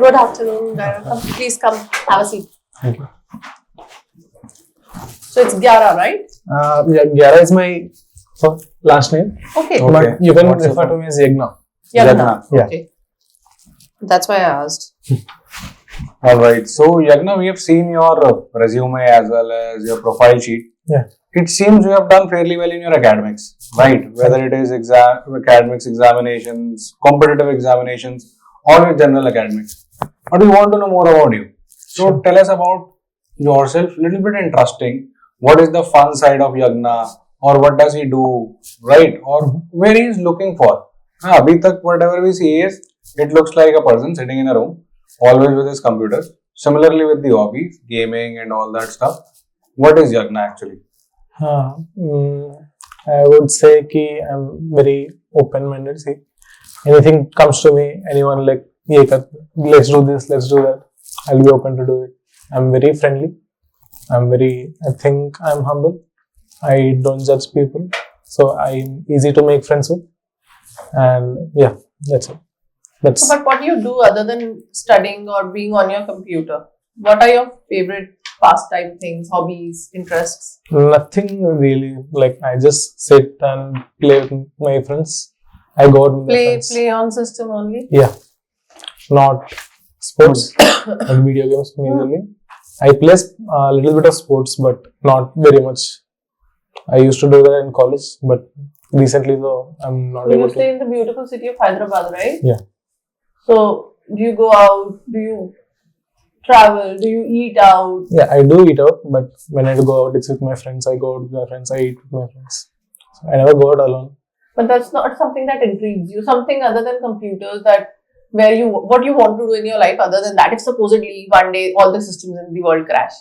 Good afternoon, Gyara. Come, please come, have a seat. Thank you. So it's Gyara, right? Yeah, Gyara is my last name. Okay. But you can refer to me as Yagna. Yagna. Yeah. Okay. That's why I asked. Alright, so Yagna, we have seen your resume as well as your profile sheet. Yeah. It seems you have done fairly well in your academics, right? Whether it is academics, examinations, competitive examinations, or your general academics. But we want to know more about you. So tell us about yourself, little bit interesting. What is the fun side of Yagna, or what does he do, right? Or where he is looking for. Abhi tak whatever we see is, it looks like a person sitting in a room, always with his computer. Similarly with the hobbies, gaming and all that stuff. What is Yagna actually? I would say कि I'm very open-minded. See, anything comes to me, anyone like, let's do this, let's do that. I'll be open to do it. I'm very friendly. I think I'm humble. I don't judge people. So I'm easy to make friends with. And yeah, that's it. So, but what do you do other than studying or being on your computer? What are your favorite pastime things, hobbies, interests? Nothing really. Like I just sit and play with my friends. I go out with my friends. Play on system only? Yeah. Not sports and video games majorly. I play a little bit of sports, but not very much. I used to do that in college, but recently though I'm not able to. You stay in the beautiful city of Hyderabad, right? Yeah. So, do you go out? Do you travel? Do you eat out? Yeah, I do eat out, but when I go out, it's with my friends. I go out with my friends. I eat with my friends. So I never go out alone. But that's not something that intrigues you. Something other than computers what you want to do in your life other than that. If supposedly one day all the systems in the world crash,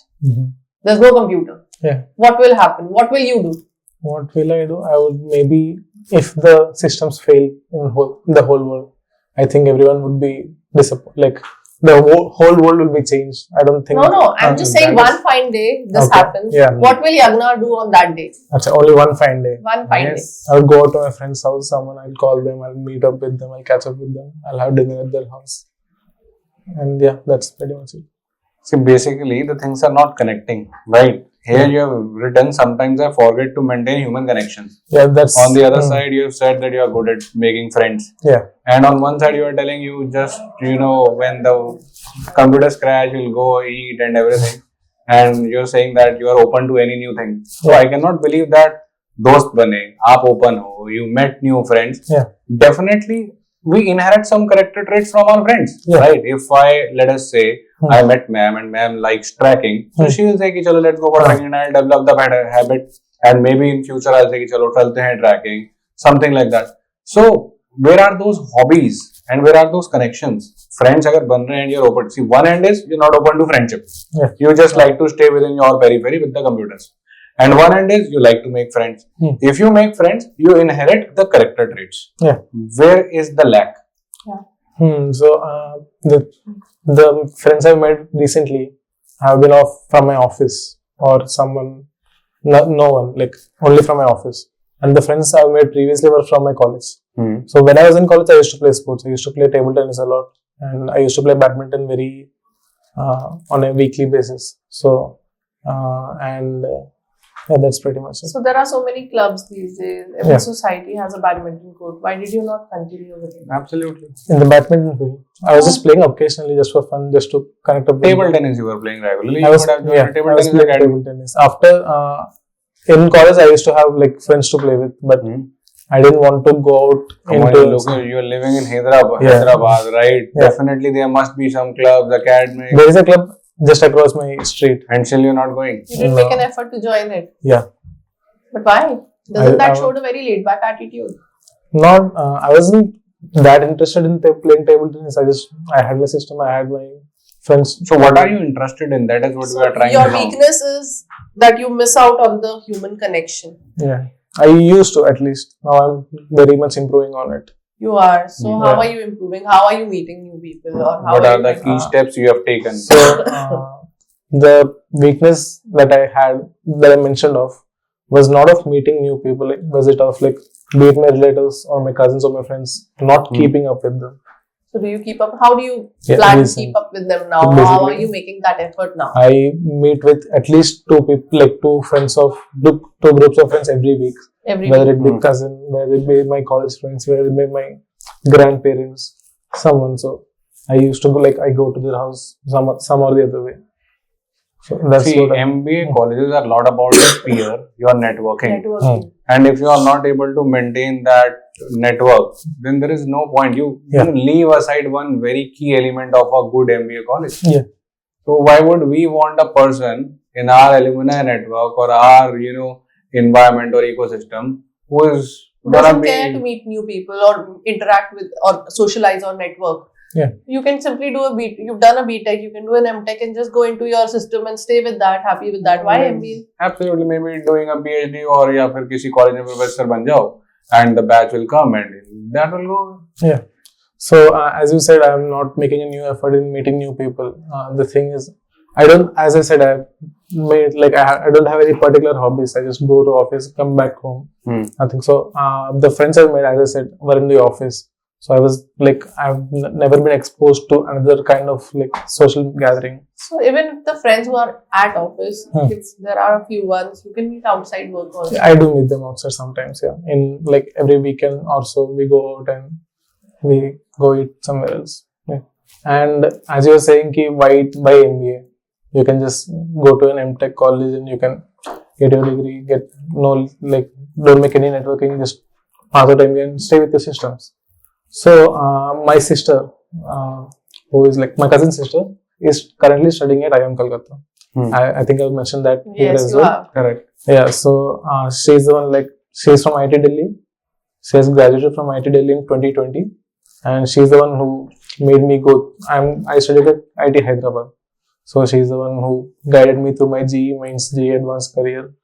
there's no computer. Yeah. What will happen? What will you do? What will I do? I would maybe, if the systems fail in the whole world, I think everyone would be disappointed. Like the whole world will be changed. I don't think. No. I'm just saying one fine day this happens. Yeah. What will Yagna do on that day? That's only one fine day. One fine day. I'll go out to my friend's house. I'll call them. I'll meet up with them. I'll catch up with them. I'll have dinner at their house. And yeah, that's pretty much it. See, basically the things are not connecting, right? Here you have written, sometimes I forget to maintain human connections. Yeah, that's... On the other side, you have said that you are good at making friends. Yeah. And on one side, you are telling you just, when the computers crash, you'll go eat and everything. And you're saying that you are open to any new thing. So I cannot believe that dost bane, aap open ho, you met new friends. Yeah. Definitely, we inherit some character traits from our friends, right? If let us say, I met ma'am and ma'am likes tracking. So she will say, ki, chalo, let's go for tracking and I'll develop the habit. And maybe in future, I'll say, ki, chalo, chalte hain tracking. Something like that. So, where are those hobbies and where are those connections? Friends agar ban rahe and you're open. See, one end is you're not open to friendship. Yeah. You just like to stay within your periphery with the computers. And one end is you like to make friends. If you make friends, you inherit the character traits. Yeah. Where is the lack? Yeah. So, the friends I've met recently have been from my office or someone, no one, like only from my office. And the friends I've met previously were from my college. So when I was in college, I used to play sports. I used to play table tennis a lot. And I used to play badminton on a weekly basis. So, yeah, that's pretty much it. So there are so many clubs these days. Every society has a badminton court. Why did you not continue with it? Absolutely. In the badminton field, I was just playing occasionally just for fun, just to connect up. Table tennis you were playing regularly. I was playing table tennis. After in college, I used to have like friends to play with, but I didn't want to go out you are living in Hyderabad, right? Yeah. Definitely there must be some clubs, academies. There is a club just across my street. And still you're not going? You didn't make an effort to join it? Yeah. But why? Doesn't that show a very laid back attitude? Not, I wasn't that interested in playing table tennis. I had my system, I had my friends. So what are you interested in? That is what we are trying to know. Your weakness is that you miss out on the human connection. Yeah. I used to, at least. Now I'm very much improving on it. You are. So how are you improving? How are you meeting new people? Or how what are the key steps you have taken? So the weakness that I mentioned of was not of meeting new people. It was of like, be it my relatives or my cousins or my friends, not keeping up with them. So do you keep up? How do you Yeah, plan to recent. keep up with them now? Basically- How are you making that effort now? I meet with at least two people, like two groups of friends every week. Every Whether week. it be cousin, whether it be my college friends, whether it be my grandparents, someone. So I used to go, like, I go to their house some or the other way. So that's See, what I MBA colleges are a lot about your peer, your networking. Networking. And if you are not able to maintain that network, then there is no point. You leave aside one very key element of a good MBA college. Yeah. So why would we want a person in our alumni network or our, environment or ecosystem who is Doesn't care to meet new people or interact with or socialize or network. Yeah. You can simply do you've done a BTech, you can do an MTech and just go into your system and stay with that, happy with that. Why MBA? Absolutely, maybe doing a PhD or या फिर किसी college में professor बन जाओ and the batch will come and that will go. Yeah. So as you said, I'm not making a new effort in meeting new people. The thing is, I don't have any particular hobbies. I just go to office, come back home. Nothing. So the friends I've made, as I said, were in the office. So I was like, I've never been exposed to another kind of like social gathering. So even if the friends who are at office, there are a few ones, you can meet outside work also. I do meet them outside sometimes. Yeah, in like every weekend or so, we go out and we go eat somewhere else. Yeah. And as you were saying, why MBA? You can just go to an MTech college and you can get your degree. Don't make any networking. Just pass the time and stay with the systems. So my sister, who is like my cousin's sister, is currently studying at 𝐁𝐀𝐃𝐄𝐒. I think I've mentioned that here Yes, as you well. have. Correct. Yeah, so she's the one, she's from IIT Delhi. She has graduated from IIT Delhi in 2020, and she's the one who made me go. I studied at IIT Hyderabad, so she's the one who guided me through my GE Mains, GE Advanced career.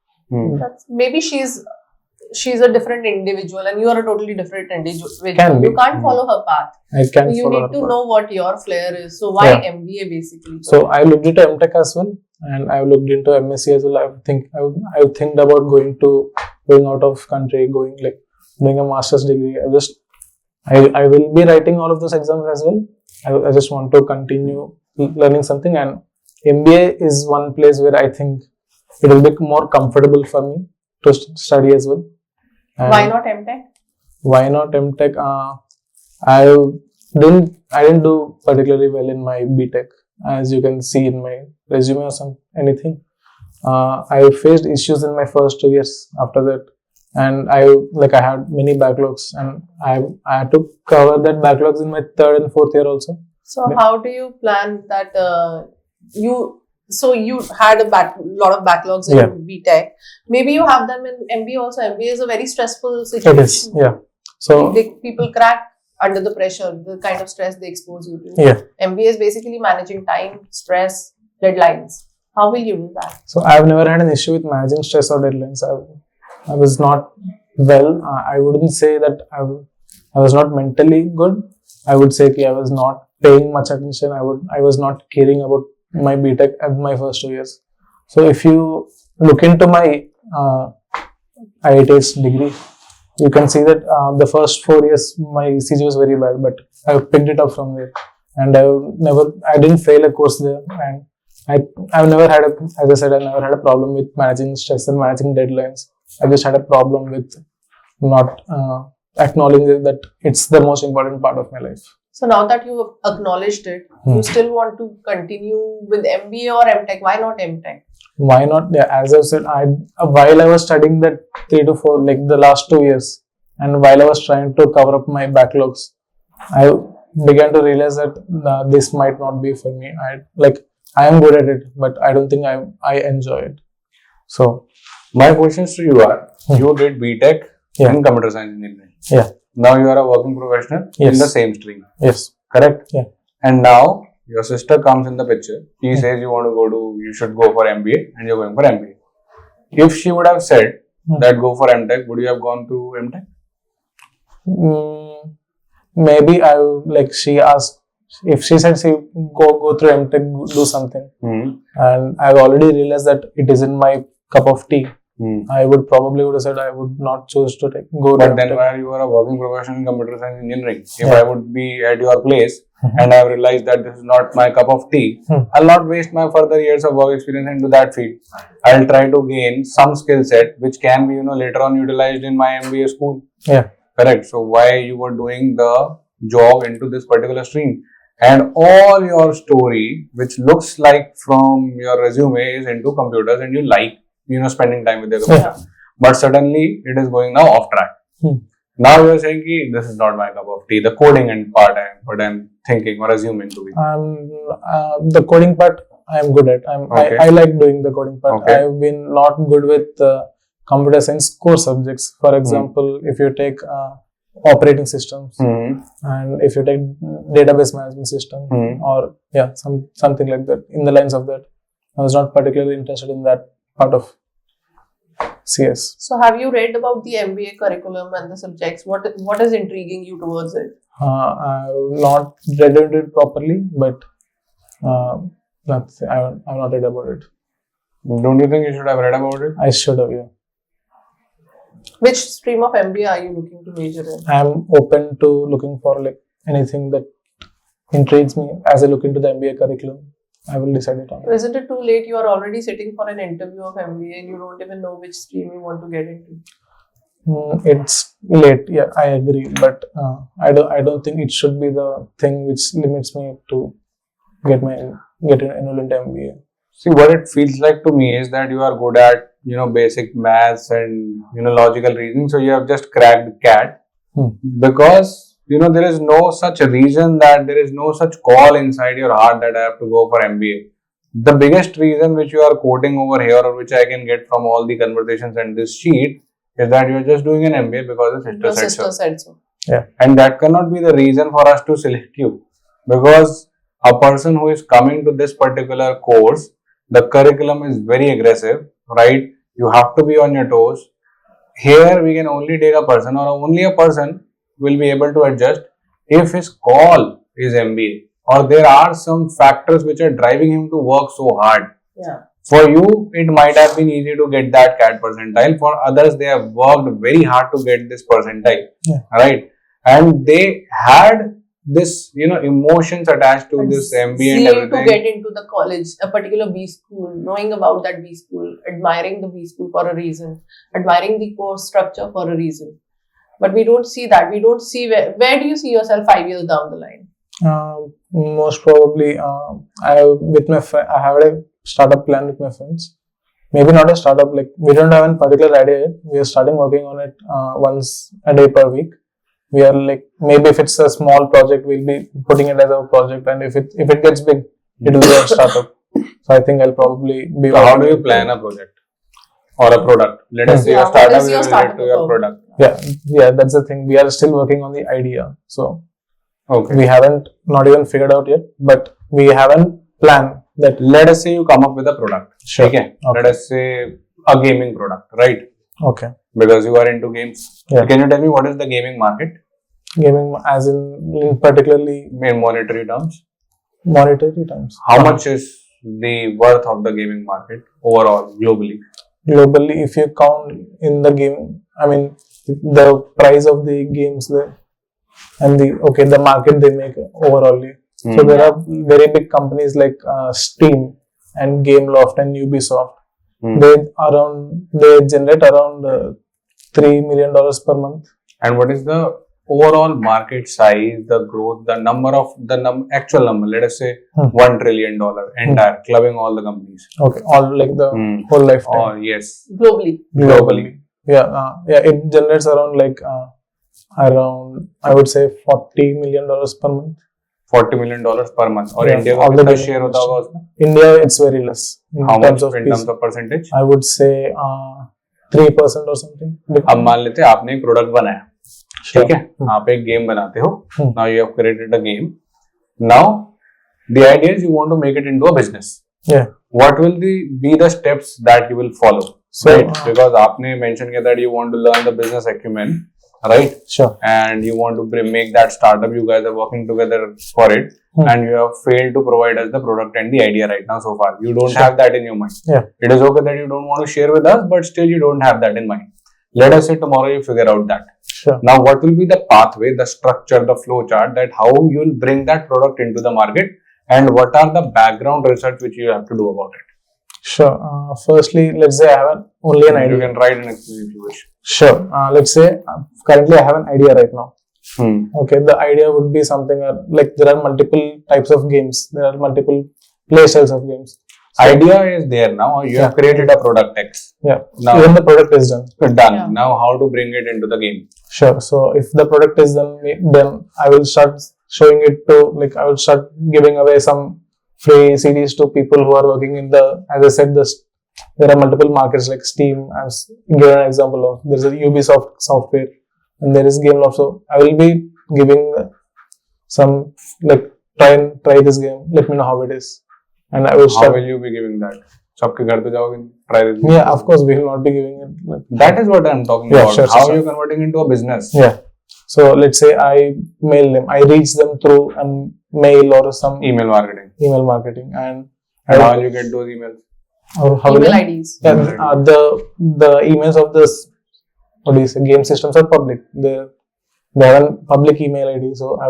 Maybe she's a different individual and you are a totally different individual. Can be. You can't follow her path. I can You follow need to her know what your flair is. So why Yeah. MBA basically? So I looked into MTech as well, and I looked into MSc as well. I think about going out of country, doing a master's degree. I will be writing all of those exams as well. I just want to continue learning something, and MBA is one place where I think it will be more comfortable for me to study as well. And why not MTech? Why not MTech? I didn't do particularly well in my BTech, as you can see in my resume or anything. I faced issues in my first 2 years after that, and I had many backlogs, and I had to cover that backlogs in my third and fourth year also. So how do you plan that? You had lot of backlogs in BTech. Maybe you have them in MBA also. MBA is a very stressful situation. It is, yeah. So people crack under the pressure, the kind of stress they expose you to. Yeah. MBA is basically managing time, stress, deadlines. How will you do that? So I've never had an issue with managing stress or deadlines. I was not well. I wouldn't say that I was not mentally good. I would say I was not paying much attention. I was not caring about my BTech at my first 2 years. So if you look into my IIT's degree, you can see that the first 4 years my ECG was very bad, but I picked it up from there, and I didn't fail a course there, and I've never had as I said, I never had a problem with managing stress and managing deadlines. I just had a problem with not acknowledging that it's the most important part of my life. So now that you have acknowledged it, you still want to continue with MBA or MTech? Why not MTech? Why not? Yeah, as I've said, while I was studying that 3 to 4, the last 2 years, and while I was trying to cover up my backlogs, I began to realize that this might not be for me. I am good at it, but I don't think I enjoy it. So my questions to you are: you did BTech in computer science engineering. Yeah. Now you are a working professional in the same stream. Yes. Correct? Yeah. And now your sister comes in the picture. She says you should go for MBA, and you're going for MBA. If she would have said that go for MTech, would you have gone to MTech? Maybe she asked, if she said go through MTech, do something, and I've already realized that it isn't my cup of tea. I would probably would have said I would not choose to go. But then while you are a working professional in computer science engineering, if Yeah. I would be at your place and I have realized that this is not my cup of tea, I'll not waste my further years of work experience into that field. I'll try to gain some skill set which can be, later on utilized in my MBA school. Yeah. Correct. So why you were doing the job into this particular stream? And all your story, which looks like from your resume, is into computers and you like, spending time with your computer. Yeah. But suddenly it is going now off track. Now you're saying ki, this is not my cup of tea. The coding and part what I'm thinking or assuming to be. The coding part I'm good at. Okay. I like doing the coding part. Okay. I've been not good with computer science core subjects. For example, if you take operating systems and if you take database management system or something like that, in the lines of that, I was not particularly interested in that part of CS. So have you read about the MBA curriculum and the subjects? What is intriguing you towards it? I've not read it properly, but I've not read about it. Don't you think you should have read about it? I should have, yeah. Which stream of MBA are you looking to major in? I'm open to looking for anything that intrigues me. As I look into the MBA curriculum, I will decide it on. Isn't it too late? You are already sitting for an interview of MBA and you don't even know which stream you want to get into. It's late. Yeah, I agree. But I don't think it should be the thing which limits me to get enrolled into MBA. See, what it feels like to me is that you are good at, basic maths and, logical reasoning. So you have just cracked CAT because, there is no such reason that there is no such call inside your heart that I have to go for MBA. The biggest reason which you are quoting over here or which I can get from all the conversations and this sheet is that you are just doing an MBA because the sister said so. Yeah. And that cannot be the reason for us to select you, because a person who is coming to this particular course, the curriculum is very aggressive, right? You have to be on your toes. Here we can only take a person, or only a person will be able to adjust if his call is MBA, or there are some factors which are driving him to work so hard. Yeah. For you, it might have been easy to get that CAT percentile. For others, they have worked very hard to get this percentile, right? And they had this, emotions attached to this MBA and everything. To get into the college, a particular B school, knowing about that B school, admiring the B school for a reason, admiring the course structure for a reason. But we don't see that. We don't see where do you see yourself 5 years down the line? Most probably, I have a startup plan with my friends. Maybe not a startup, we don't have a particular idea yet. We are starting working on it once a day per week. We are maybe if it's a small project, we'll be putting it as a project, and if it gets big, it will be a startup. So I think I'll probably be. So how do you plan a project or a product? Let us say your startup is related to your product. Yeah, that's the thing. We are still working on the idea, so we haven't not even figured out yet, but we have a plan that. Let us say you come up with a product. Sure. Okay. Let us say a gaming product, right? Okay. Because you are into games. Yeah. Can you tell me what is the gaming market? Gaming, as in particularly in monetary terms. Monetary terms. How much is the worth of the gaming market overall, globally? Globally, if you count in the game, the price of the games and the market they make overall. So there are very big companies like Steam and Gameloft and Ubisoft. They generate around $3 million per month. And what is the overall market size, the growth, the actual number? Let us say $1 trillion entire, clubbing all the companies. Okay, all the whole lifetime. Oh yes. Globally. Yeah. It generates around I would say $40 million per month. $40 million per month. Or India all का the कितना share होता होगा उसमें? India, it's very less. How much in terms of percentage? I would say 3% or something. अब मान लेते हैं आपने एक प्रोडक्ट बनाया, ठीक है? आप एक गेम बनाते हो. Now you have created a game. Now the idea is you want to make it into a business. Yeah. What will be the steps that you will follow? So, right? Because आपने mention किया that you want to learn the business acumen. right? Sure. And you want to make that startup. You guys are working together for it, and you have failed to provide us the product and the idea right now so far. You don't have that in your mind. Yeah. It is okay that you don't want to share with us, but still you don't have that in mind. Let us say tomorrow you figure out that. Sure. Now, what will be the pathway, the structure, the flow chart, that how you will bring that product into the market, and what are the background research which you have to do about it? Sure. Firstly, let's say I have only an idea. You can write and explain if you wish. Sure. Let's say currently I have an idea right now. Okay, the idea would be something like there are multiple types of games. There are multiple play styles of games. So, idea is there now. You have created a product X. Yeah. Now, even the product is done. Done. Yeah. Now, how to bring it into the game? Sure. So if the product is done, then I will start showing it to, like, I will start giving away some free CDs to people who are working in the, as I said, there are multiple markets like Steam. I've given an example of, there's a Ubisoft software and there is Gameloft. So I will be giving some, like, try this game. Let me know how it is. And I will start. How will you be giving that? सबके घर पे जाओगे, try this. Yeah, of course, we will not be giving it. Like, that is what I'm talking about. Sure, how sure. you converting into a business? Yeah. So let's say I mail them. I reach them through a mail or some email marketing. And how will you get those emails? How Email IDs. Yeah, the emails of this, what do you say, game systems are public. They have a public email ID. So I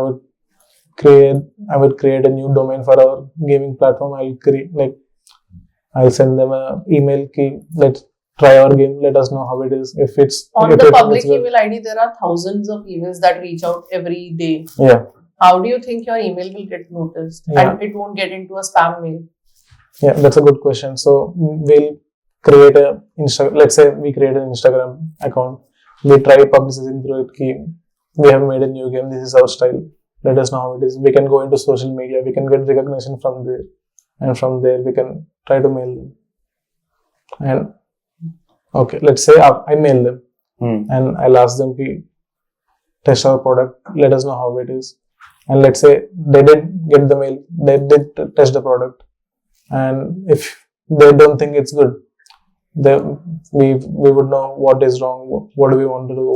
would create a new domain for our gaming platform. I'll send them an email key. Let's try our game. Let us know how it is. If it's On the public email ID, there are thousands of emails that reach out every day. Yeah. How do you think your email will get noticed and it won't get into a spam mail? Yeah, that's a good question. So we'll create let's say we create an Instagram account. We try publicizing through it. We have made a new game. This is our style. Let us know how it is. We can go into social media. We can get recognition from there. And from there, we can try to mail them. And okay, let's say I mail them. And I'll ask them to test our product. Let us know how it is. And let's say they did get the mail. They did test the product. And if they don't think it's good, then we would know what is wrong. What do we want to do?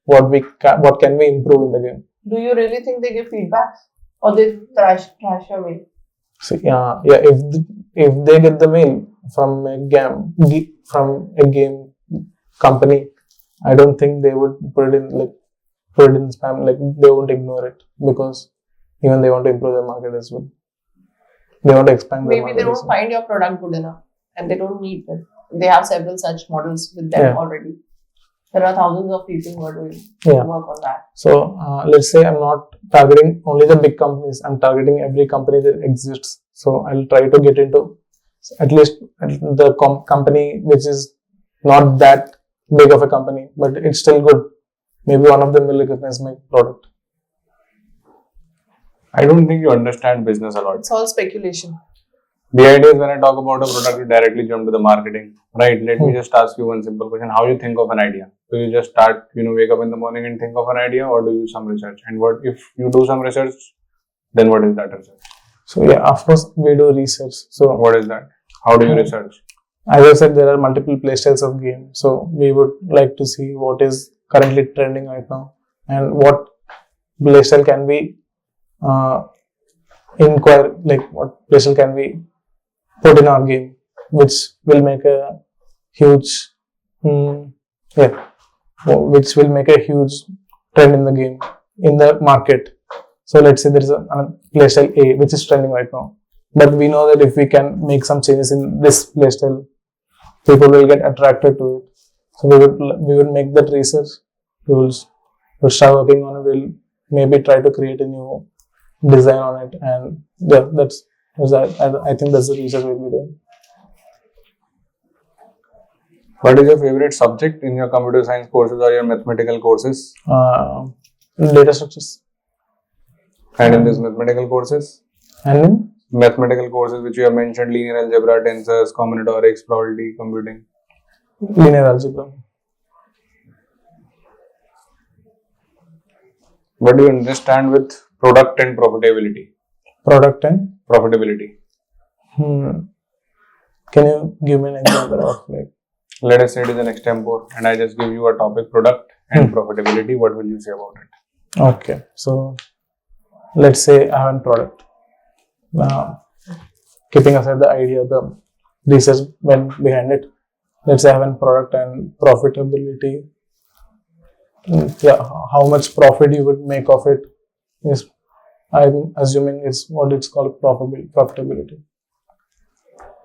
What can we improve in the game? Do you really think they give feedback, or they trash your mail? So if they get the mail from a game company, I don't think they would put it in spam. Like, they won't ignore it, because even they want to improve their market as well. They want to expand their Maybe market. they don't find your product good enough and they don't need it. They have several such models with them already. There are thousands of people who are doing work on that. So let's say I'm not targeting only the big companies. I'm targeting every company that exists. So I'll try to get into at least the company which is not that big of a company, but it's still good. Maybe one of them will recognize my product. I don't think you understand business a lot. It's all speculation. The idea is, when I talk about a product, you directly jump to the marketing, right? Let me just ask you one simple question. How you think of an idea? Do you just start, wake up in the morning and think of an idea, or do you do some research? And what if you do some research, then what is that research? So yeah, of course we do research. So what is that? How do you research? As I said, there are multiple playstyles of games. So we would like to see what is currently trending right now and what playstyle can we inquire, like what playstyle can we put in our game, which will make a huge, which will make a huge trend in the game, in the market. So let's say there is a playstyle A which is trending right now, but we know that if we can make some changes in this playstyle, people will get attracted to it. So we would make that research. We'll start working on it. We'll maybe try to create a new design on it, and I think that's the research we'll be doing. What is your favorite subject in your computer science courses or your mathematical courses? Data structures. And in these mathematical courses? And in mathematical courses which you have mentioned, linear algebra, tensors, combinatorics, probability computing. Linear algebra. What do you understand with product and profitability? Product and profitability. Can you give me an example of, like? Let us say it is an extempore and I just give you a topic, product, and profitability. What will you say about it? Okay, so let's say I have a product. Keeping aside the idea, the research went behind it. Let's say I have a product and profitability. Yeah, how much profit you would make of it is, I'm assuming, is what it's called profitability.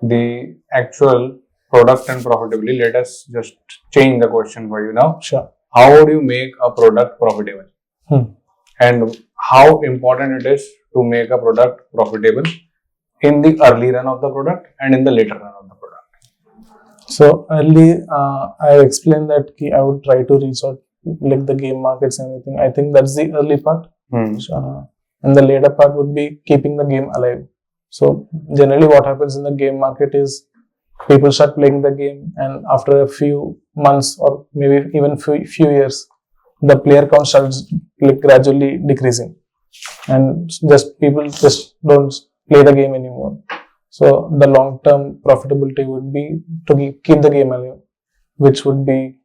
The actual product and profitability, let us just change the question for you now. Sure. How would you make a product profitable? And how important it is to make a product profitable in the early run of the product and in the later run of the product? So early, I explained that I would try to reach out like the game markets and everything. I think that's the early part. And the later part would be keeping the game alive. So generally what happens in the game market is people start playing the game, and after a few months or maybe even few years, the player count starts like gradually decreasing, and just people just don't play the game anymore. So the long-term profitability would be to keep the game alive, which would be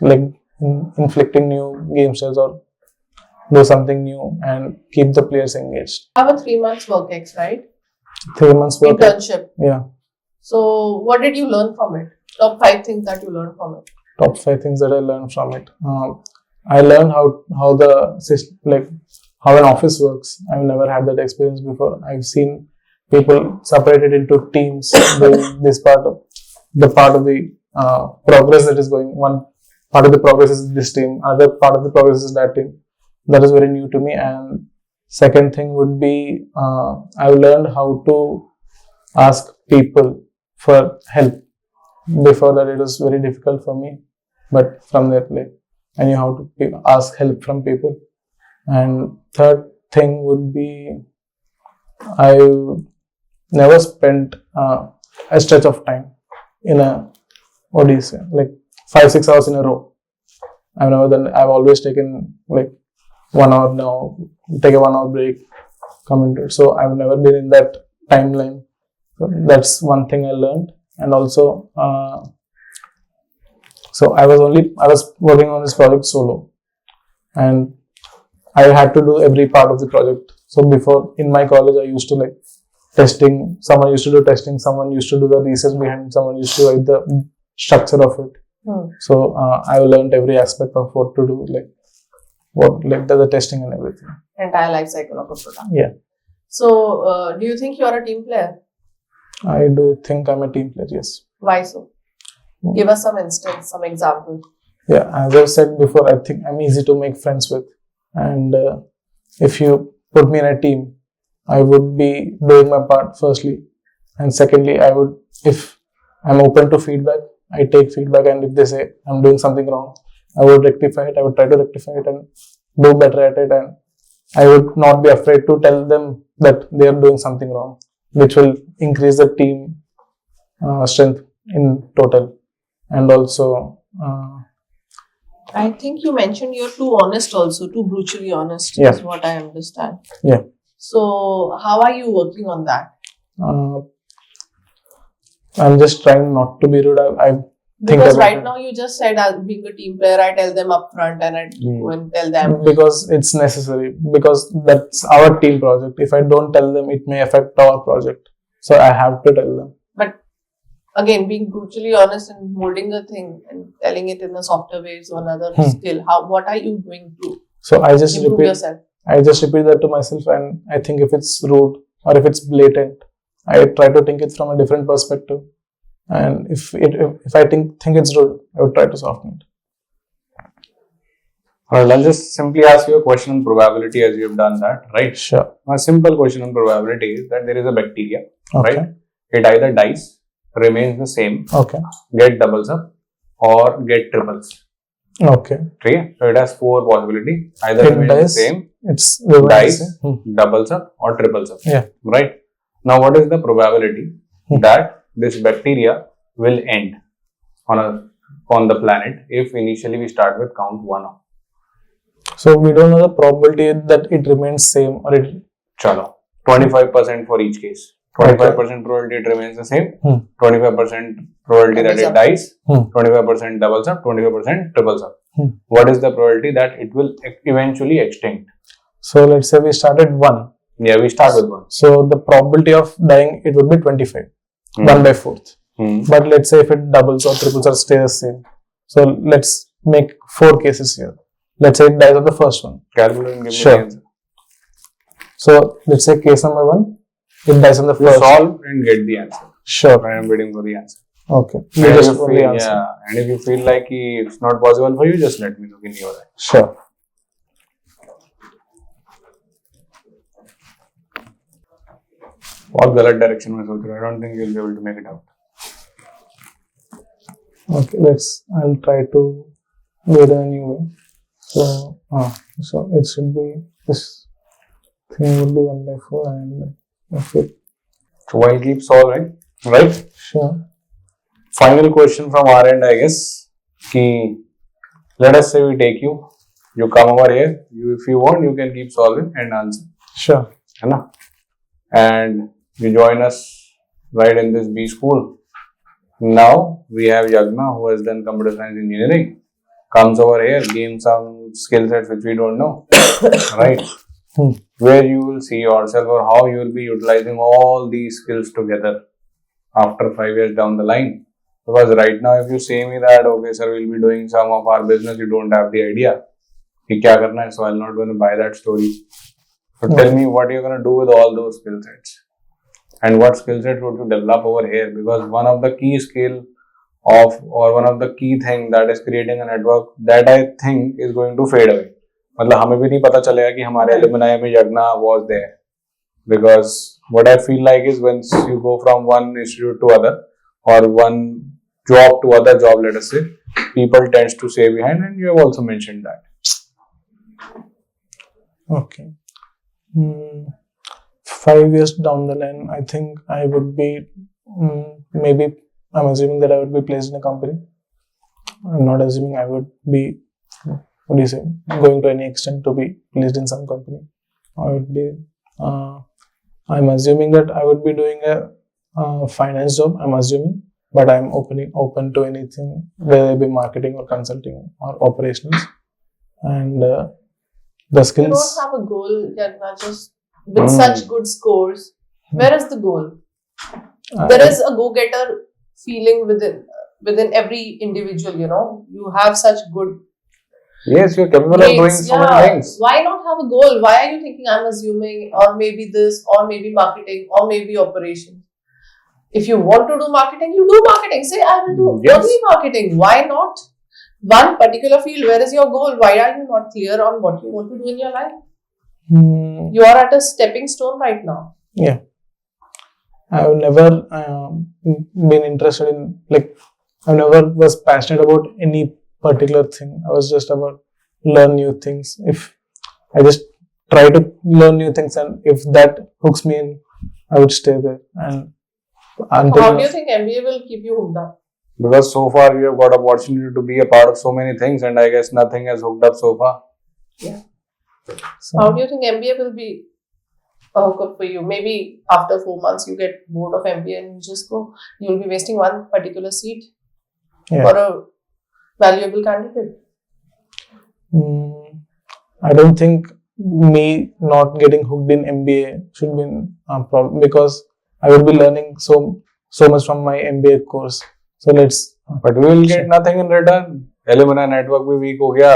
like inflicting new game styles or do something new and keep the players engaged. I have a 3 months work ex, right? 3 months work. Internship. Yeah. So what did you learn from it? Top 5 things that you learned from it. Top 5 things that I learned from it. I learned how the system, like how an office works. I've never had that experience before. I've seen people separated into teams doing this part of the progress that is going. One part of the progress is this team, other part of the progress is that team. That is very new to me. And second thing would be I've learned how to ask people for help. Before that, it was very difficult for me, but from that, like, I knew how to ask help from people. And third thing would be I never spent a stretch of time in a, what do you say, like 5-6 hours in a row. I've never done. I've always taken like 1 hour now, take a 1 hour break, come into it. So I've never been in that timeline. So that's one thing I learned. And also, so I was working on this project solo, and I had to do every part of the project. So before, in my college, I used to like testing. Someone used to do testing. Someone used to do the research behind it. Someone used to write the structure of it. So I learned every aspect of what to do, like the testing and everything. Entire life cycle of a product. Yeah. So do you think you are a team player? I do think I'm a team player, yes. Why so? Give us some instance, some example. Yeah, as I've said before, I think I'm easy to make friends with. And if you put me in a team, I would be doing my part firstly. And secondly, if I'm open to feedback, I take feedback. And if they say I'm doing something wrong, I would rectify it. I would try to rectify it and do better at it. And I would not be afraid to tell them that they are doing something wrong, which will increase the team strength in total. And also, I think you mentioned you're too honest also, too brutally honest is what I understand. Yeah. So how are you working on that? I'm just trying not to be rude. Because right now you just said, as being a team player, I tell them upfront and I go and tell them. Because it's necessary. Because that's our team project. If I don't tell them, it may affect our project. So I have to tell them. But again, being brutally honest and molding the thing and telling it in a softer way is another skill. What are you doing to improve yourself? I just repeat that to myself, and I think if it's rude or if it's blatant, I try to think it from a different perspective. And if I think it's rude, I would try to soften it. Alright, I'll just simply ask you a question on probability as you have done that, right? Sure. A simple question on probability is that there is a bacteria, Okay. right? It either dies, remains the same, Okay. get doubles up, or get triples. Okay. Okay? So it has 4 possibilities. Either It remains dies, the same, it's dies, doubles up, or triples up. Yeah. Right? Now, what is the probability that this bacteria will end on the planet if initially we start with count 1 off? So we don't know the probability that it remains same or it. Chalo. 25% for each case. 25% probability it remains the same, Hmm. 25% probability that it dies, 25% doubles up, 25% triples up. What is the probability that it will eventually extinct? So let's say we start at 1. Yeah, we start with 1. So the probability of dying, it would be 25. 1 by 4th. But let's say if it doubles or triples or stays the same. So let's make 4 cases here. Let's say it dies on the first one. Calculate and give me Sure. the answer. So let's say case number 1, it dies on the You first. solve and get the answer. Sure. I am waiting for the answer. Okay. You And if just you only feel, answer. yeah, and if you feel like it's not possible for you, just let me know. Give me your answer. Sure. बहुत गलत direction में सोच रहा हूँ. I don't think you'll be able to make it out. Okay, I'll try to do it in a new way. So it should be, this thing would be 1 by 4 and okay. So I'll keep solving, right? Sure. Final question from our end, I guess. Let us say we take you. You come over here. If you want, you can keep solving and answer. Sure. है ना? And you join us right in this B school. Now we have Yagna, who has done computer science engineering, comes over here, gains some skill sets which we don't know, right? Where you will see yourself or how you will be utilizing all these skills together after 5 years down the line. Because right now, if you say me that, okay, sir, we'll be doing some of our business, you don't have the idea. कि क्या करना है, so I'm not going to buy that story. So tell me what you're going to do with all those skill sets. And what skill set would you develop over here? Because one of the key skill or one of the key thing that is creating a network that I think is going to fade away. मतलब हमें भी नहीं पता चलेगा कि हमारे alumni में Yagna was there. Because what I feel like is once you go from one institute to other or one job to other job, let us say, people tends to stay behind, and you have also mentioned that. Okay. 5 years down the line, I think I would be, maybe I'm assuming that I would be placed in a company. I'm not assuming I would be, what do you say, going to any extent to be placed in some company. I would be, I'm assuming that I would be doing a finance job, I'm assuming, but I'm open to anything, whether it be marketing or consulting or operations. And the skills. You don't have a goal, Yagna, just with such good scores. Where is the goal? There is a go-getter feeling within every individual, you know. You have such good Yes, you're capable of doing so many things. Why not have a goal? Why are you thinking I'm assuming, or maybe this, or maybe marketing, or maybe operations? If you want to do marketing, you do marketing. Say, I will do only marketing. Why not one particular field? Where is your goal? Why are you not clear on what you want to do in your life? You are at a stepping stone right now. Yeah. I've never been interested in, like, I never was passionate about any particular thing. I was just about learn new things. If I just try to learn new things, and if that hooks me in, I would stay there. And until how do you think MBA will keep you hooked up? Because so far you have got opportunity to be a part of so many things, and I guess nothing has hooked up so far. Yeah. So, how do you think MBA will be a hookup for you? Maybe after 4 months you get bored of MBA and you just go. You will be wasting one particular seat for a valuable candidate. I don't think me not getting hooked in MBA should be a problem, because I will be learning so much from my MBA course. So but we will get nothing in return. Alumni network भी weak हो गया,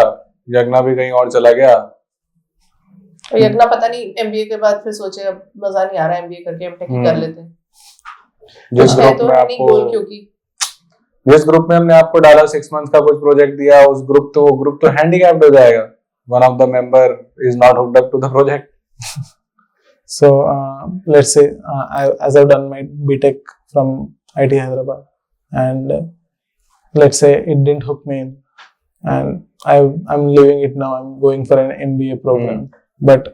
यज्ञा भी कहीं और चला गया. और यज्ञा पता नहीं MBA के बाद फिर सोचे अब मजा नहीं आ रहा MBA करके हम टेक कर लेते हैं. जिस ग्रुप में हमने आपको डाला 6 months का कुछ प्रोजेक्ट दिया, उस ग्रुप तो हैंडीकैप्ड हो जाएगा. One of the member is not hooked up to the project. So let's say as I've done my BTech from IT Hyderabad, and let's say it didn't hook me in, and I'm leaving it now. I'm going for an MBA program, but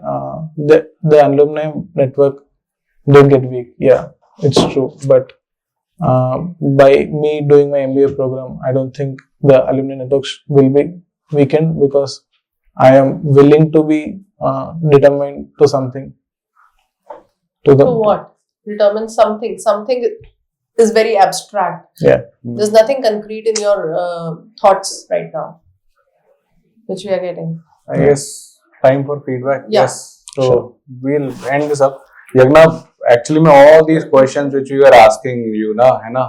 the alumni network did get weak. Yeah, it's true. But by me doing my MBA program, I don't think the alumni network will be weakened, because I am willing to be determined to something. To what? determines something. Something is very abstract. Yeah. There's nothing concrete in your thoughts right now, which we are getting. I guess time for feedback. Yeah. Yes. So we'll end this up. Yagna, actually, all these questions which we were asking you, है ना?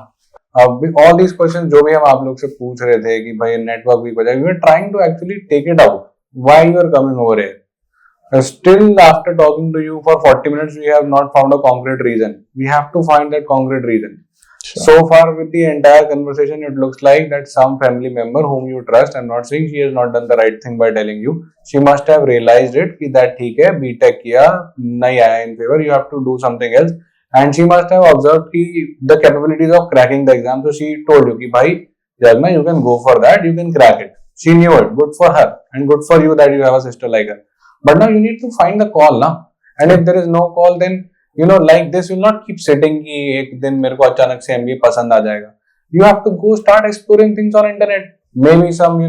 All these questions जो भी हम आप लोग से पूछ रहे थे कि भाई network weak हो जाए, we were trying to actually take it out. Why you are coming over here? Still, after talking to you for 40 minutes, we have not found a concrete reason. We have to find that concrete reason. Sure. So far, with the entire conversation, it looks like that some family member whom you trust, I'm not saying she has not done the right thing by telling you, she must have realized it कि that ठीक है, B.Tech किया, नहीं आया in favor, you have to do something else. And she must have observed the capabilities of cracking the exam. So she told you कि भाई, Yagna, you can go for that, you can crack it. She knew it. Good for her and good for you that you have a sister like her. But now you need to find the call, na? And if there is no call, then like this, you'll not keep sitting कि एक दिन मेरे को अचानक से MBA पसंद आ जाएगा. You have to go start exploring things on internet. Maybe some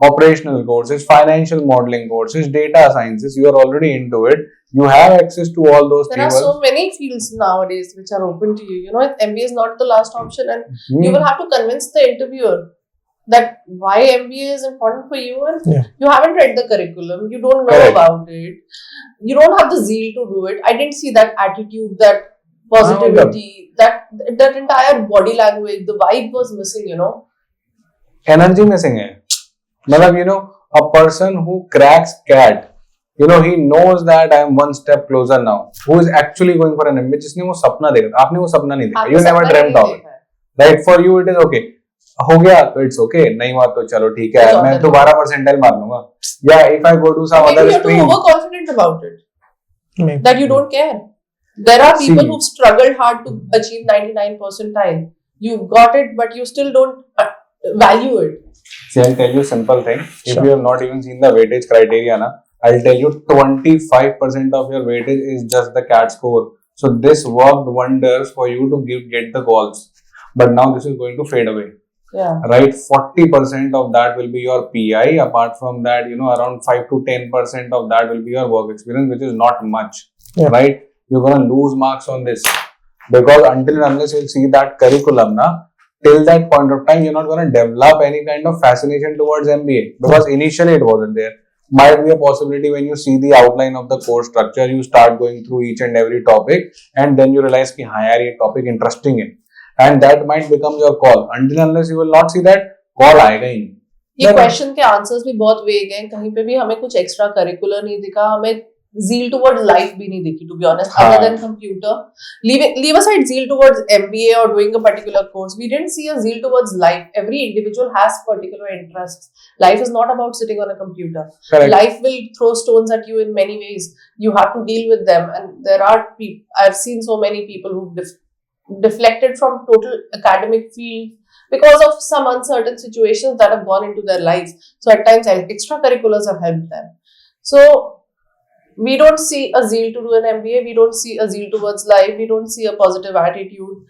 operational courses, financial modeling courses, data sciences. You are already into it. You have access to all those. There are so many fields nowadays which are open to you. MBA is not the last option, and you will have to convince the interviewer that why MBA is important for you, and you haven't read the curriculum, you don't know about it, you don't have the zeal to do it. I didn't see that attitude, that positivity, that entire body language, the vibe was missing, Energy missing hai. Matlab, a person who cracks CAT, he knows that I am one step closer now. Who is actually going for an MBA? जिसने वो सपना देखा, आपने वो सपना नहीं देखा. You never dreamt of it. Right? For you, it is okay. हो गया तो इट्स ओके, नहीं हुआ तो चलो ठीक है, मैं दोबारा परसेंटाइल मार लूंगा. या if I go to some other stream, you are too overconfident about it, that you don't care. There are people who've struggled hard to achieve 99 percentile. You got it, but you still don't value it. See, I'll tell you a simple thing. If you have not even seen the weightage criteria, I'll tell you 25% of your weightage is just the CAT score. So this worked wonders for you to get the calls. But now this is going to fade away. Yeah. Right, 40% of that will be your PI. Apart from that, around 5 to 10% of that will be your work experience, which is not much. Yeah. Right, you're gonna lose marks on this because until and unless you'll see that curriculum, till that point of time, you're not gonna develop any kind of fascination towards MBA because initially it wasn't there. Might be a possibility when you see the outline of the course structure, you start going through each and every topic, and then you realize कि हाँ यार ये topic interesting है. And that might become your call. Until unless you will not see that, call आएगा ही नहीं. ये question के answers भी बहुत वेग हैं, कहीं पे भी हमें कुछ एक्स्ट्रा करिकुलर नहीं दिखा, हमें zeal towards life भी नहीं दिखी, to be honest, other than computer. Leave aside zeal towards MBA or doing a particular course. We didn't see a zeal towards life. Every individual has particular interests. Life is not about sitting on a computer. Correct. Life will throw stones at you in many ways. You have to deal with them, and there are people. I've seen so many people who deflected from total academic field because of some uncertain situations that have gone into their lives. So at times extracurriculars have helped them. So we don't see a zeal to do an MBA, we don't see a zeal towards life, we don't see a positive attitude.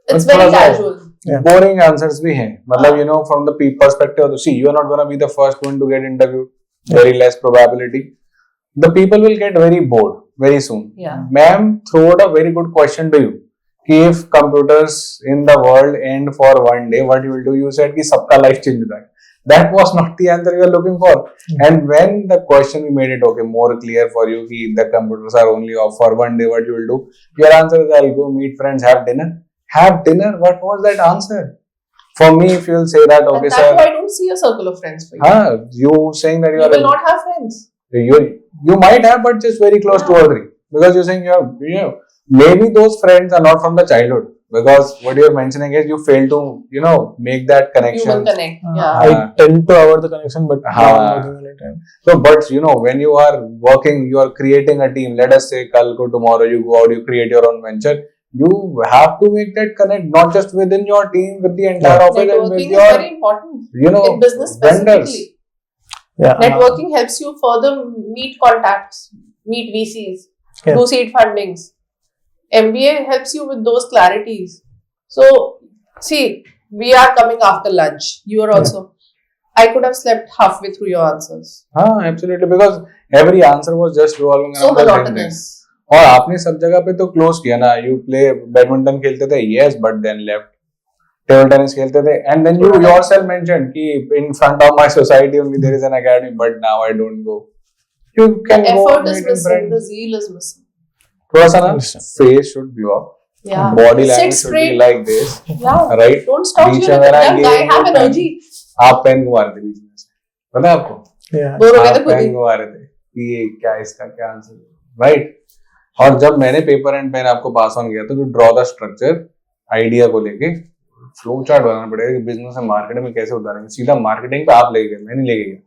It's very casual. Yeah. Boring answers bhi hain. Matlab, from the perspective of, see, you are not going to be the first one to get interviewed. Very less probability. The people will get very bored very soon. Yeah. Ma'am, throw out a very good question to you. If computers in the world end for one day, what you will do? You said ki sabka life change ho jayega. That was not the answer you were looking for. And when the question we made it more clear for you, ki the computers are only off for one day, what you will do? Your answer is, I'll go meet friends, have dinner. Have dinner? What was that answer? For me, if you will say that, okay, sir. That's why I don't see a circle of friends for you. You saying that you will not have friends. You might have, but just very close, 2 or 3. Because you're saying maybe those friends are not from the childhood. Because what you're mentioning is you fail to, make that connection. Human connect. Yeah. I tend to avoid the connection, but so, but when you are working, you are creating a team. Let us say, kal ko tomorrow you go out, you create your own venture. You have to make that connect, not just within your team, with the entire office, and with your, is very important. In business specifically. Vendors. Yeah. Networking helps you further meet contacts, meet VCs, do seed fundings. MBA helps you with those clarities. So, see, we are coming after lunch. You are also. I could have slept halfway through your answers. Absolutely, because every answer was just revolving around so monotonous. और आपने सब जगह पे तो close किया ना. You play badminton खेलते थे, yes, but then left. Table tennis खेलते थे, and then you yourself mentioned कि in front of my society only there is an academy, but now I don't go. You can The go effort is meet missing, friends. the zeal is missing. थोड़ा सा ना Understand. face should glow up. Yeah. Body Sit language should be straight. like this, Yeah. right? Don't stop beach you. में मेरा Young ये guy have वो energy. आप pen घुमा रहे थे बीच में से, पता है आपको? Yeah. बोर हो गए आप थे खुद ही. पेन घुमा रहे थे कि ये क्या इसका क्या आंसर है, राइट? और जब मैंने पेपर एंड पेन आपको पास ऑन किया तो ड्रॉ द स्ट्रक्चर आइडिया को लेके फ्लो चार्ट बनाना पड़ेगा कि बिजनेस में मार्केटिंग में कैसे उतारेंगे. सीधा मार्केटिंग पे आप लेके गए, मैं नहीं लेके गया.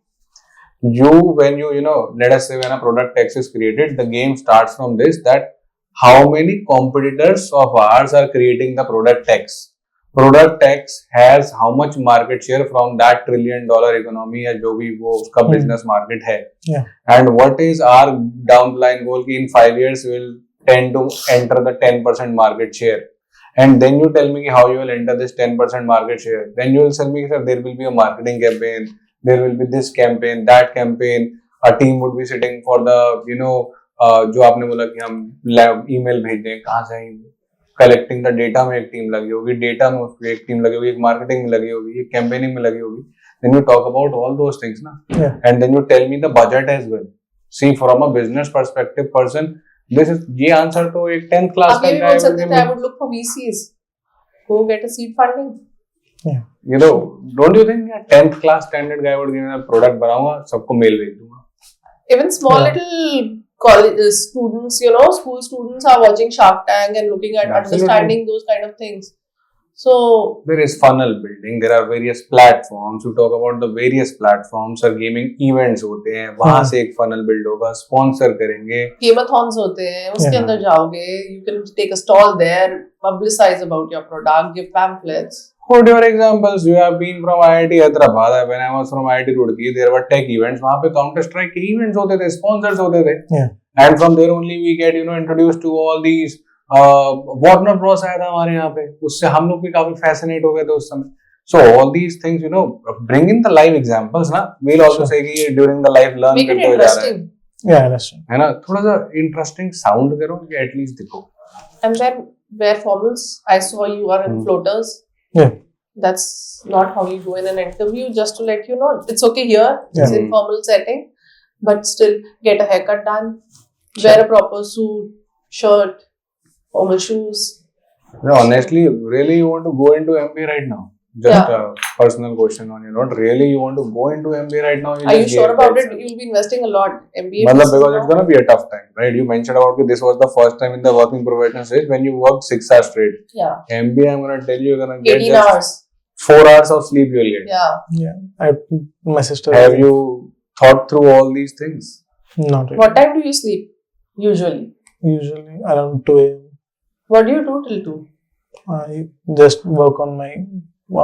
When you know, let us say when a product X is created, the game starts from this, that how many competitors of ours are creating the product X. Product X has how much market share from that $1 trillion economy या जो भी वो उसका business market है. Yeah. And what is our down the line goal कि in 5 years we will tend to enter the 10% market share. And then you tell me how you will enter this 10% market share. Then you will tell me that there will be a marketing campaign, there will be this campaign, that campaign. A team would be sitting for the, you know, जो आपने बोला कि हम email भेज दें, कहाँ से collecting the data में एक टीम लगी होगी, डेटा में उसकी एक टीम लगी होगी, एक मार्केटिंग में लगी होगी, एक कैंपेनिंग में लगी होगी. Then you talk about all those things ना. Yeah. And then you tell me the budget as well. See, from a business perspective person, this is ये आंसर तो एक 10th क्लास आप का ये भी बोल सकते थे, I would look for VCs. Go get a seed funding. Yeah. You know, don't you think a 10th class standard guy would give me a product बनाऊंगा, सबको मेल भेज दूंगा. Even small Yeah. little college students, you know, school students are watching Shark Tank and looking at Absolutely. understanding those kind of things. So There is funnel building, there are various platforms. You talk about the various platforms और gaming events होते हैं, वहां से एक funnel build होगा, sponsor करेंगे. gameathons होते हैं, उसके Yeah. अंदर जाओगे, you can take a stall there, publicize about your product, give pamphlets. What your examples? You have been from IIT Hyderabad. When I was from IIT Roorkee, there were tech events. वहाँ पे Counter Strike के events होते थे, sponsors होते थे. Yeah. And from there only we get, you know, introduced to all these. Warner Bros आया था हमारे यहाँ पे, उससे हम लोग भी काफी fascinate हो गए थे उस समय. So all these things, you know, bring in the live examples ना. We'll also say कि during the live learn Make it करते हुए जा रहे हैं. interesting. Yeah, understand. है ना, थोड़ा सा interesting sound करो कि at least दिखो. And then wear formals. I saw you are in floaters. Yeah. That's not how you go in an interview. Just to let you know, it's okay here. It's Yeah. informal setting, but still get a haircut done. Wear a proper suit, shirt, formal shoes. Yeah, honestly, really you want to go into MBA right now? Just a personal question on you. Not really you want to go into MBA right now? Are you sure about it? You'll be investing a lot. MBA. Because it's gonna be a tough time, right? You mentioned about this was the first time in the working professional stage when you worked 6 hours straight. Yeah. MBA, I'm gonna tell you, you're gonna get 18 just hours. 4 hours of sleep you'll get. Yeah. My sister. Have you thought through all these things? Not really. What time do you sleep? Usually. Usually around 2 a.m. What do you do till 2? I just work on my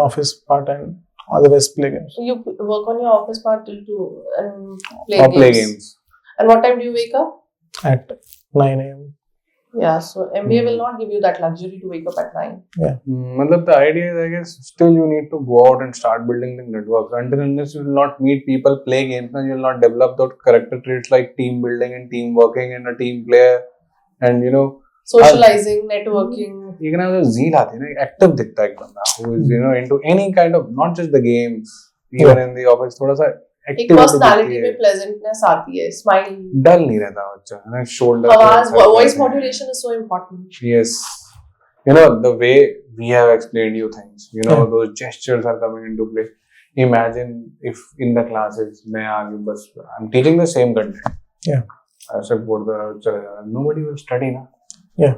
office part and otherwise play games. So you work on your office part till 2 and play Or games. play games. And what time do you wake up? At 9 a.m. Yeah, so MBA will not give you that luxury to wake up at 9. Matlab, the idea is, I guess, still you need to go out and start building the networks. Until unless you will not meet people, play games, and you will not develop those character traits like team building and team working and a team player. And you know, Socializing, networking. you can have a zeal aati hai na, active दिखता है एक बंदा who is, you know, into any kind of, not just the games, even in the office, थोड़ा सा एक activity personality दिखती में है. प्लेजेंटनेस आती है, स्माइल, डल नहीं रहता बच्चा, है ना, shoulder आवाज, पे voice modulation is so important. Yes. You know, the way we have explained you things, you know, those gestures are coming into play. Imagine if in the classes, मैं आगे बस, I'm teaching the same content. Yeah. ऐसे बोलता रहा, चले जा रहा, nobody will study ना. Yeah.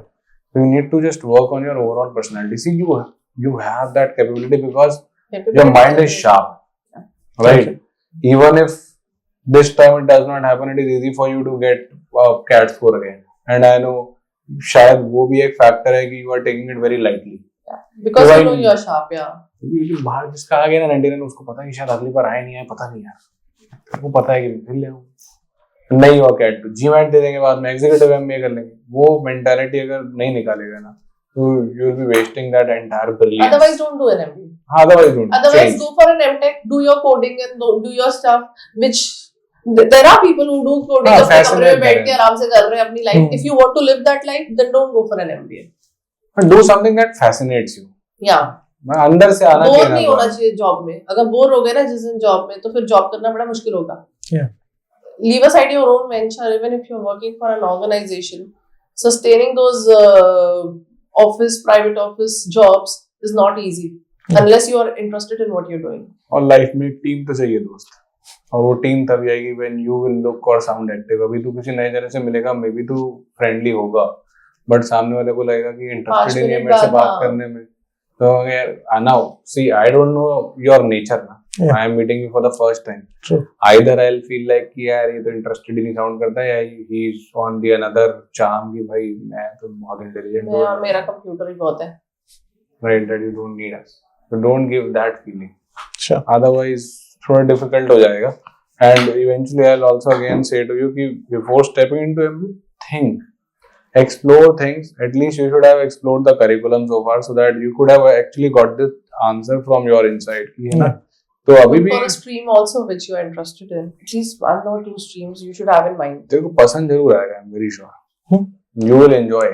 So you need to just work on your overall personality. See, you have that capability because your mind is sharp, right? Okay. Even if this time it does not happen, it is easy for you to get CAT score again. And I know, शायद वो भी एक factor है कि you are taking it very lightly. Because you know you are sharp, yeah. क्योंकि बाहर जिसका आ गया ना 99 उसको पता है कि शायद अगली बार आए नहीं आए, पता नहीं यार, वो पता है कि फिर ले आऊँ, नहीं हुआ कैट तो जीमैट दे देंगे, बाद में एग्जीक्यूटिव एमबीए कर लेंगे. वो मेंटालिटी अगर नहीं निकालेगा ना, तो you will be wasting that entire brilliance. Otherwise, don't do an MBA. Otherwise, don't. Otherwise, Change. go for an MTech, do your coding and do your stuff, which There are people who do coding हाँ, अपने कमरे में fascinate बैठ के हैं। आराम से कर रहे हैं अपनी life. If you want to live that life, then don't go for an MBA. But do something that fascinates you. Yeah. अंदर से आना बोर चाहिए नहीं ना होना चाहिए जॉब में. अगर बोर हो गए ना जिस दिन जॉब में, तो फिर जॉब करना बड़ा मुश्किल होगा. Yeah. Leave aside your own venture, even if you're working for an organization, sustaining those private office jobs is not easy unless you are interested in what you're doing. और life में एक team तो चाहिए दोस्त, और वो team तभी आएगी when you will look or sound active. अभी तू किसी नए जने से मिलेगा, मे बी तू फ्रेंडली होगा, बट सामने वाले को लगेगा कि इंटरेस्टेड नहीं है मेरे से बात करने में. तो यार आना, see I don't know your nature ना. I am meeting you for the first time. True. Either I'll feel like कि यार ये तो इंटरेस्टेड ही नहीं साउंड करता है, या he is on the another charm कि भाई मैं तो बहुत इंटेलिजेंट हूँ, मेरा कंप्यूटर ही बहुत है. right, that you don't need us. So don't give that feeling. Sure. Otherwise थोड़ा difficult हो जाएगा. And eventually I'll also again say to you कि before stepping into MBA, think, explore things. At least you should have explored the curriculum so far, so that you could have actually got the answer from your inside. है ना? तो अभी भी for a stream also which you are interested in, at least 1 or 2 streams you should have in mind. तेरे को पसंद जरूर आएगा, I'm very sure. You will enjoy.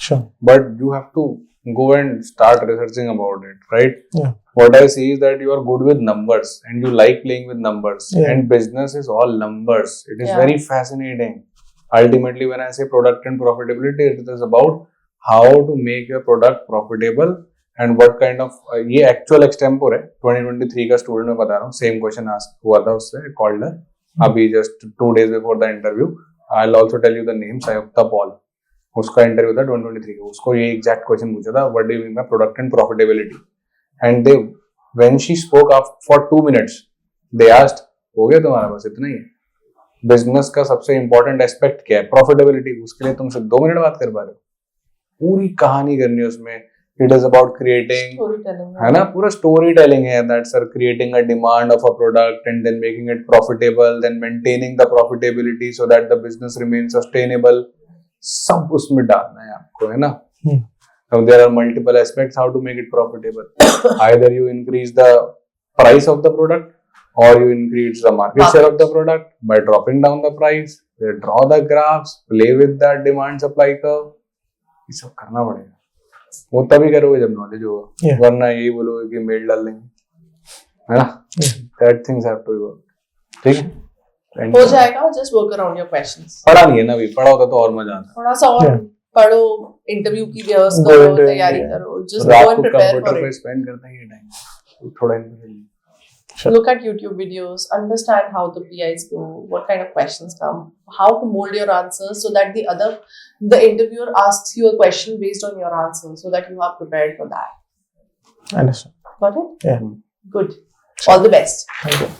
Sure. But you have to go and start researching about it, right? Yeah. What I see is that you are good with numbers and you like playing with numbers. Yeah. And business is all numbers. It is Yeah. very fascinating. Ultimately, when I say product and profitability, it is about how to make your product profitable and what kind of ये actual extempore है 2023 का student में बता रहा हूँ. Same question हुआ था उससे, कॉल्ड अभी just 2 days before the interview. I'll also tell you the name. Sanyukta Paul, उसका इंटरव्यू था 2023 का. उसको ये एग्जैक्ट क्वेश्चन पूछा था, what do you mean by product and profitability. And they when she spoke for 2 minutes they asked, हो गया तुम्हारा, बस इतना ही है. बिजनेस का सबसे इंपॉर्टेंट एस्पेक्ट क्या है? प्रॉफिटेबिलिटी. उसके लिए तुम सिर्फ 2 मिनट बात कर पा रहे हो? पूरी कहानी करनी है उसमें. It is about creating, है ना, पूरा story telling है, that sir creating a demand of a product and then making it profitable, then maintaining the profitability so that the business remains sustainable. सब उसमें डालना है आपको, है ना. Now there are multiple aspects how to make it profitable. Either you increase the price of the product or you increase the market share of the product by dropping down the price. Draw the graphs, play with that demand supply curve. ये सब करना पड़ेगा. वो तभी करोगे जब knowledge होगा. वरना यही बोलोगे कि मेल डाल लेंगे, है ना. That things have to work. ठीक है, हो जाएगा. Just work around your questions. पढ़ा नहीं है ना अभी, पढ़ा होता तो और मजा आता. थोड़ा सा और पढ़ो, इंटरव्यू की व्यवस्था करो, तैयारी करो. Just go and prepare for it. Spend करता है ये टाइम थोड़ा. Look at YouTube videos, understand how the PIs go, what kind of questions come, how to mold your answers so that the interviewer asks you a question based on your answer so that you are prepared for that. Understand. Got it? Yeah. Good. All the best. Thank you.